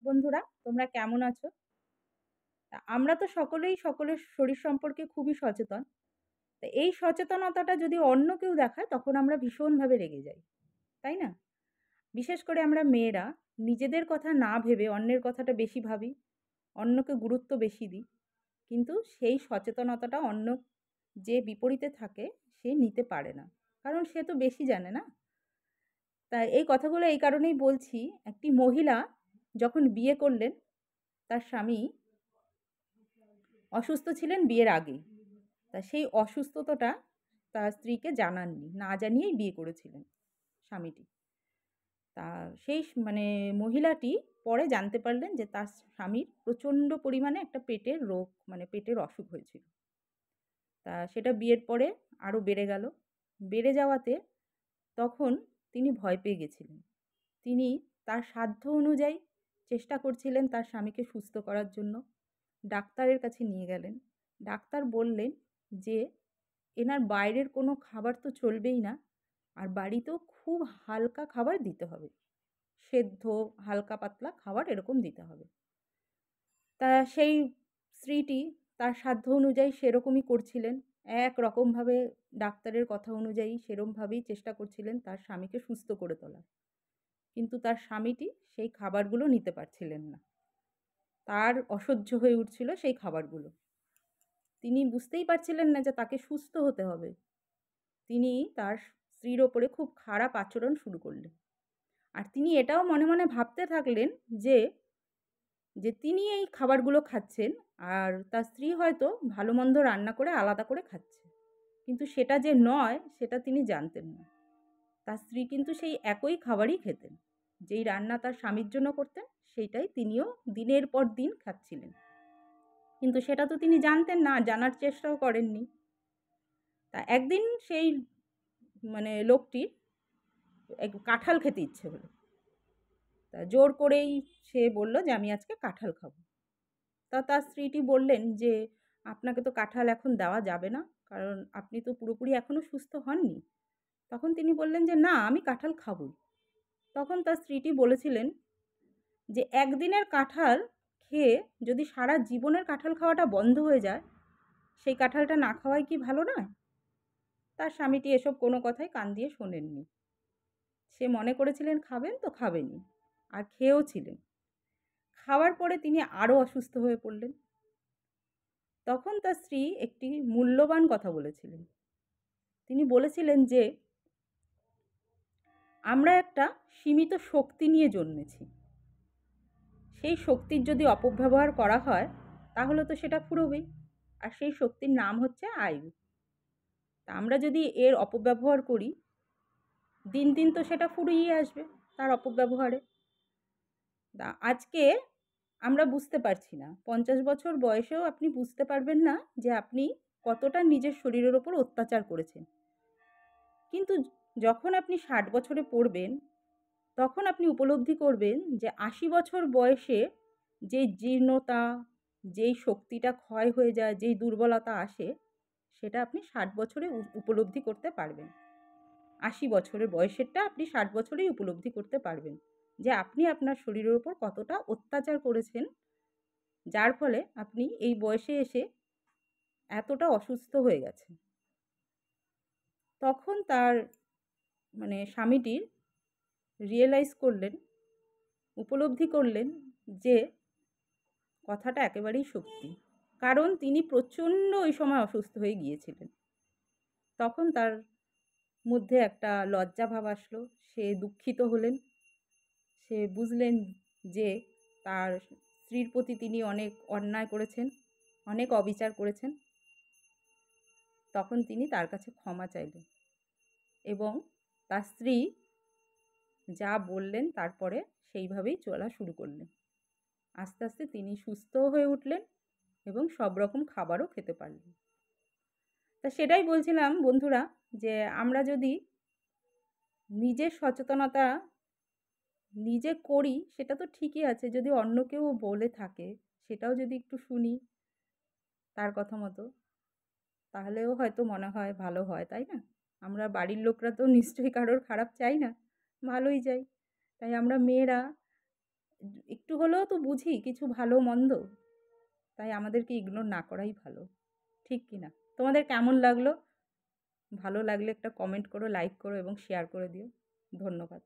বন্ধুরা, তোমরা কেমন আছো? আমরা তো সকলেই সকলের শরীর সম্পর্কে খুবই সচেতন। তো এই সচেতনতাটা যদি অন্য কেউ দেখায় তখন আমরা ভীষণভাবে রেগে যাই। তাই না? বিশেষ করে আমরা মেয়েরা নিজেদের কথা না ভেবে অন্যের কথাটা বেশি ভাবি, অন্যকে গুরুত্ব বেশি দিই। কিন্তু সেই সচেতনতাটা অন্য যে বিপরীতে থাকে সে নিতে পারে না। কারণ সে তো বেশি জানে না? তাই এই কথাগুলো এই কারণেই বলছি, একটি মহিলা যখন বিয়ে করলেন তার স্বামী অসুস্থ ছিলেন বিয়ের আগেই। তা সেই অসুস্থতাটা তার স্ত্রীকে জানাননি। না জানিয়েই বিয়ে করেছিলেন স্বামীটি। তা সেই মানে মহিলাটি পরে জানতে পারলেন যে তার স্বামীর প্রচণ্ড পরিমাণে একটা পেটের রোগ, মানে পেটের অসুখ হয়েছিল। তা সেটা বিয়ের পরে আরও বেড়ে গেল। বেড়ে যাওয়াতে তখন তিনি ভয় পেয়ে গেছিলেন। তিনি তার সাধ্য অনুযায়ী চেষ্টা করছিলেন তার স্বামীকে সুস্থ করার জন্য। ডাক্তারের কাছে নিয়ে গেলেন। ডাক্তার বললেন যে এনার বাইরের কোনো খাবার তো চলবেই না, আর বাড়িতেও খুব হালকা খাবার দিতে হবে। সেদ্ধ, হালকা পাতলা খাবার এরকম দিতে হবে। তা সেই স্ত্রীটি তার সাধ্য অনুযায়ী সেরকমই করছিলেন। একরকমভাবে ডাক্তারের কথা অনুযায়ী সেরমভাবেই চেষ্টা করছিলেন তার স্বামীকে সুস্থ করে তোলার। কিন্তু তার স্বামীটি সেই খাবারগুলো নিতে পারছিলেন না। তার অসহ্য হয়ে উঠছিল সেই খাবারগুলো। তিনি বুঝতেই পারছিলেন না যে তাকে সুস্থ হতে হবে। তিনি তার স্ত্রীর ওপরে খুব খারাপ আচরণ শুরু করলেন। আর তিনি এটাও মনে মনে ভাবতে থাকলেন যে, তিনি এই খাবারগুলো খাচ্ছেন আর তার স্ত্রী হয়তো ভালো মন্দ রান্না করে আলাদা করে খাচ্ছে। কিন্তু সেটা যে নয় সেটা তিনি জানতেন না। তার স্ত্রী কিন্তু সেই একই খাবারই খেতেন। যেই রান্না তার স্বামীর জন্য করতেন সেইটাই তিনিও দিনের পর দিন খাচ্ছিলেন। কিন্তু সেটা তো তিনি জানতেন না, জানার চেষ্টাও করেননি। তা একদিন সেই লোকটির কাঁঠাল খেতে ইচ্ছে হলো। তা জোর করেই সে বলল যে আমি আজকে কাঁঠাল খাবো। তা তার স্ত্রীটি বললেন যে আপনাকে তো কাঁঠাল এখন দেওয়া যাবে না, কারণ আপনি তো পুরোপুরি এখনো সুস্থ হননি। তখন তিনি বললেন যে না, আমি কাঁঠাল খাবই। তখন তার স্ত্রীটি বলেছিলেন যে একদিনের কাঁঠাল খেয়ে যদি সারা জীবনের কাঁঠাল খাওয়াটা বন্ধ হয়ে যায়, সেই কাঁঠালটা না খাওয়াই কি ভালো নয়? তার স্বামীটি এসব কোনো কথাই কান দিয়ে শোনেননি। সে মনে করেছিলেন খাবেন তো খাবেনই, আর খেয়েও ছিলেন। খাওয়ার পরে তিনি আরও অসুস্থ হয়ে পড়লেন। তখন তার স্ত্রী একটি মূল্যবান কথা বলেছিলেন। তিনি বলেছিলেন যে আমরা একটা সীমিত শক্তি নিয়ে জন্মেছি। সেই শক্তির যদি অপব্যবহার করা হয় তাহলে তো সেটা ফুরোবেই। আর সেই শক্তির নাম হচ্ছে আয়ু। তা আমরা যদি এর অপব্যবহার করি, দিন দিন তো সেটা ফুরিয়ে আসবে তার অপব্যবহারে। আজকে আমরা বুঝতে পারছি না, ৫০ বছর বয়সেও আপনি বুঝতে পারবেন না যে আপনি কতটা নিজের শরীরের ওপর অত্যাচার করেছেন। কিন্তু যখন আপনি ৬০ বছরে পড়বেন তখন আপনি উপলব্ধি করবেন যে ৮০ বছর বয়সে যেই জীর্ণতা, যেই শক্তিটা ক্ষয় হয়ে যায়, যেই দুর্বলতা আসে, সেটা আপনি ৬০ বছরে উপলব্ধি করতে পারবেন। ৮০ বছরের বয়সেরটা আপনি ৬০ বছরেই উপলব্ধি করতে পারবেন যে আপনি আপনার শরীরের উপর কতটা অত্যাচার করেছেন, যার ফলে আপনি এই বয়সে এসে এতটা অসুস্থ হয়ে গেছেন। তখন তার স্বামীটির রিয়েলাইজ করলেন, উপলব্ধি করলেন যে কথাটা একেবারেই সত্যি। কারণ তিনি প্রচণ্ড ওই সময় অসুস্থ হয়ে গিয়েছিলেন। তখন তার মধ্যে একটা লজ্জা ভাব আসলো। সে দুঃখিত হলেন। সে বুঝলেন যে তার স্ত্রীর প্রতি তিনি অনেক অন্যায় করেছেন, অনেক অবিচার করেছেন। তখন তিনি তার কাছে ক্ষমা চাইলেন এবং তার স্ত্রী যা বললেন তারপরে সেইভাবেই চলা শুরু করলেন। আস্তে আস্তে তিনি সুস্থও হয়ে উঠলেন এবং সব রকম খাবারও খেতে পারলেন। তা সেটাই বলছিলাম বন্ধুরা, যে আমরা যদি নিজের সচেতনতা নিজে করি সেটা তো ঠিকই আছে, যদি অন্য কেউ বলে থাকে সেটাও যদি একটু শুনি তার কথা মতো, তাহলেও হয়তো মনে হয় ভালো হয়, তাই না? আমরা বাড়ির লোকরা তো নিশ্চয়ই কারোর খারাপ চাই না, ভালোই চাই। তাই আমরা মেয়েরা একটু হলেও তো বুঝি কিছু ভালো মন্দ, তাই আমাদেরকে ইগনোর না করাই ভালো, ঠিক কি না? তোমাদের কেমন লাগলো? ভালো লাগলে একটা কমেন্ট করো, লাইক করো এবং শেয়ার করে দিও। ধন্যবাদ।